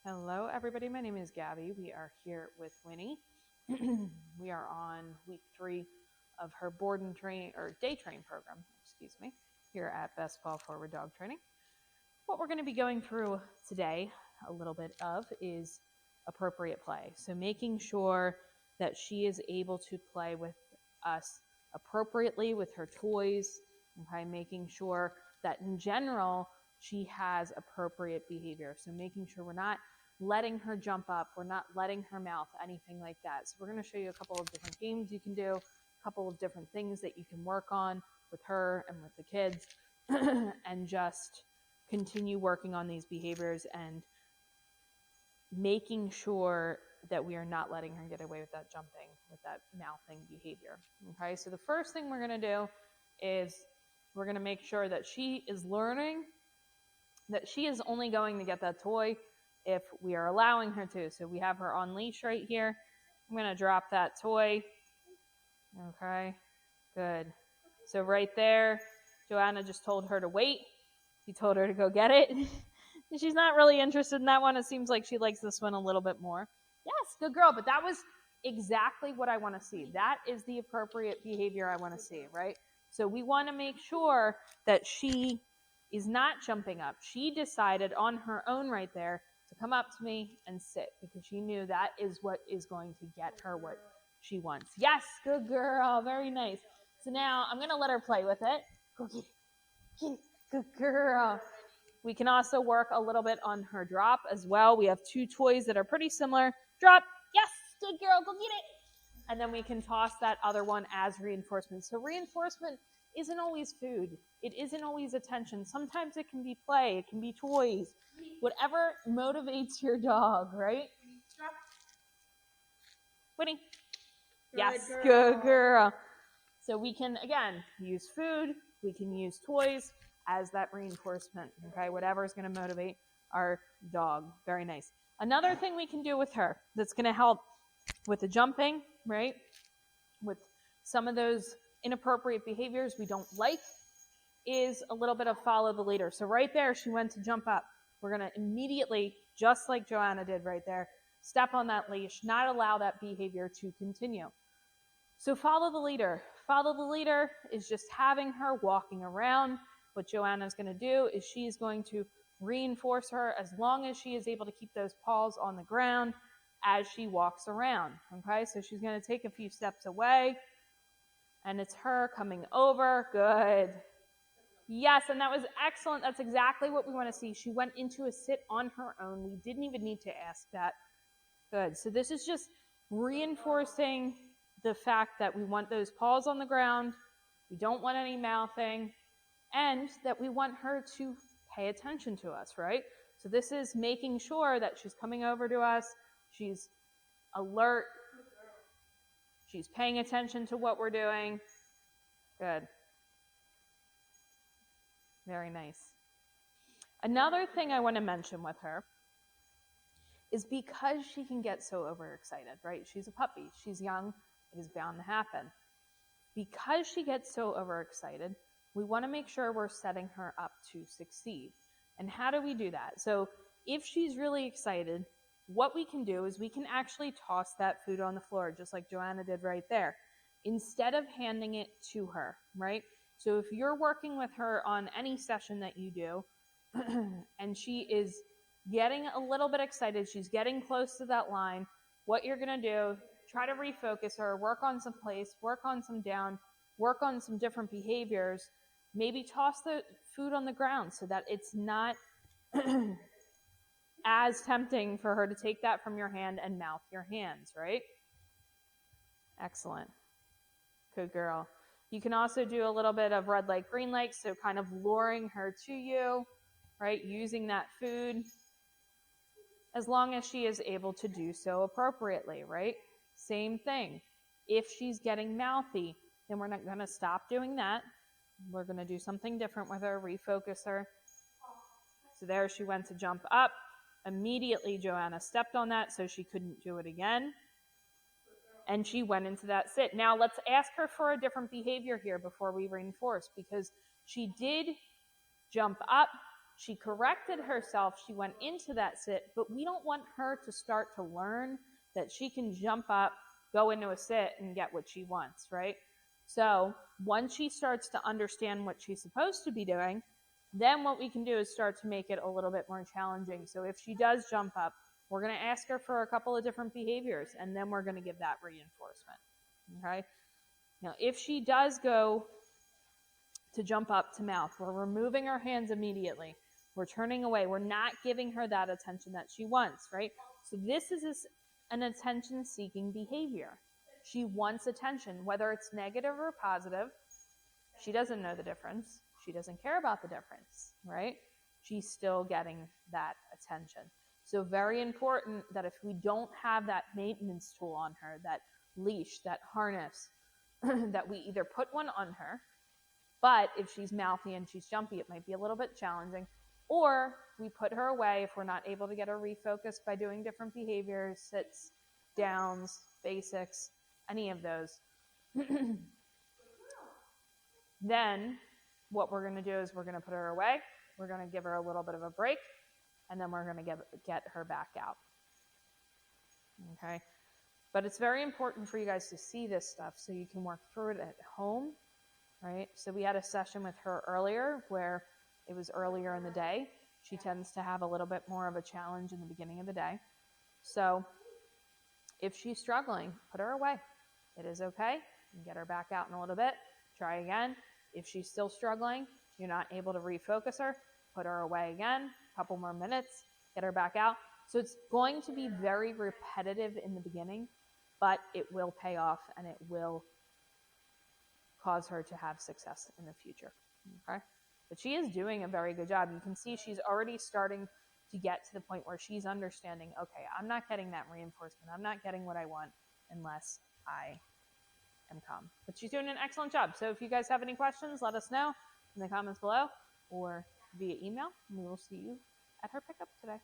Hello, everybody. My name is Gabby. We are here with Winnie. We are on week 3 of her board and train or day train program, here at Best Paw Forward Dog Training. What we're going to be going through today, a little bit of, is appropriate play. So making sure that she is able to play with us appropriately with her toys, okay? Making sure that in general, she has appropriate behavior. So making sure we're not letting her jump up, we're not letting her mouth, anything like that. So we're going to show you a couple of different games you can do, a couple of different things that you can work on with her and with the kids, and just continue working on these behaviors and making sure that we are not letting her get away with that jumping, with that mouthing behavior. Okay, so the first thing we're going to do is we're going to make sure that she is learning that she is only going to get that toy if we are allowing her to. So we have her on leash right here. I'm going to drop that toy. Okay, good. So right there, Joanna just told her to wait. He told her to go get it. She's not really interested in that one. It seems like she likes this one a little bit more. Yes, good girl. But that was exactly what I want to see. That is the appropriate behavior I want to see, right? So we want to make sure that she is not jumping up. She decided on her own right there to come up to me and sit because she knew that is what is going to get her what she wants. Yes, good girl. Very nice. So now I'm going to let her play with it. Go get it. Get it. Good girl. We can also work a little bit on her drop as well. We have 2 toys that are pretty similar. Drop. Yes, good girl. Go get it. And then we can toss that other one as reinforcement. So reinforcement isn't always food. It isn't always attention. Sometimes it can be play. It can be toys. Whatever motivates your dog, right? Winnie. Yes, good girl. So we can, again, use food. We can use toys as that reinforcement, okay? Whatever is going to motivate our dog. Very nice. Another thing we can do with her that's going to help with the jumping, right? With some of those inappropriate behaviors we don't like is a little bit of follow the leader. So right there, she went to jump up. We're going to immediately, just like Joanna did right there, step on that leash, not allow that behavior to continue. So follow the leader. Follow the leader is just having her walking around. What Joanna's going to do is she's going to reinforce her as long as she is able to keep those paws on the ground as she walks around. Okay, so she's going to take a few steps away, and it's her coming over. Good. Yes, and that was excellent. That's exactly what we want to see. She went into a sit on her own. We didn't even need to ask that. Good. So this is just reinforcing the fact that we want those paws on the ground. We don't want any mouthing. And that we want her to pay attention to us, right? So this is making sure that she's coming over to us. She's alert. She's paying attention to what we're doing. Good. Very nice. Another thing I want to mention with her is because she can get so overexcited, right? She's a puppy. She's young. It is bound to happen. Because she gets so overexcited, we want to make sure we're setting her up to succeed. And how do we do that? So if she's really excited, what we can do is we can actually toss that food on the floor, just like Joanna did right there, instead of handing it to her, right? So if you're working with her on any session that you do, and she is getting a little bit excited, she's getting close to that line, what you're going to do, try to refocus her, work on some place, work on some down, work on some different behaviors, maybe toss the food on the ground so that it's not as tempting for her to take that from your hand and mouth your hands, right? Excellent. Good girl. You can also do a little bit of red light, green light, so kind of luring her to you, right? Using that food as long as she is able to do so appropriately, right? Same thing. If she's getting mouthy, then we're not going to stop doing that. We're going to do something different with her, refocus her. So there she went to jump up. Immediately, Joanna stepped on that so she couldn't do it again. And she went into that sit. Now, let's ask her for a different behavior here before we reinforce, because she did jump up She corrected herself. She went into that sit, but we don't want her to start to learn that she can jump up, go into a sit, and get what she wants, right? So once she starts to understand what she's supposed to be doing, then what we can do is start to make it a little bit more challenging. So if she does jump up, we're going to ask her for a couple of different behaviors, and then we're going to give that reinforcement, okay? Now, if she does go to jump up to mouth, we're removing our hands immediately. We're turning away. We're not giving her that attention that she wants, right? So this is an attention-seeking behavior. She wants attention, whether it's negative or positive. She doesn't know the difference. She doesn't care about the difference, right? She's still getting that attention. So very important that if we don't have that maintenance tool on her, that leash, that harness, that we either put one on her, but if she's mouthy and she's jumpy, it might be a little bit challenging, or we put her away if we're not able to get her refocused by doing different behaviors, sits, downs, basics, any of those. Then what we're going to do is we're going to put her away. We're going to give her a little bit of a break, and then we're going to get her back out. Okay? But it's very important for you guys to see this stuff so you can work through it at home, right? So we had a session with her earlier where it was earlier in the day. She tends to have a little bit more of a challenge in the beginning of the day. So if she's struggling, put her away. It is okay. You can get her back out in a little bit. Try again. If she's still struggling, you're not able to refocus her, put her away again, a couple more minutes, get her back out. So it's going to be very repetitive in the beginning, but it will pay off and it will cause her to have success in the future. Okay? But she is doing a very good job. You can see she's already starting to get to the point where she's understanding, okay, I'm not getting that reinforcement. I'm not getting what I want unless I am calm. But she's doing an excellent job. So if you guys have any questions, let us know in the comments below or via email, and we will see you at her pickup today.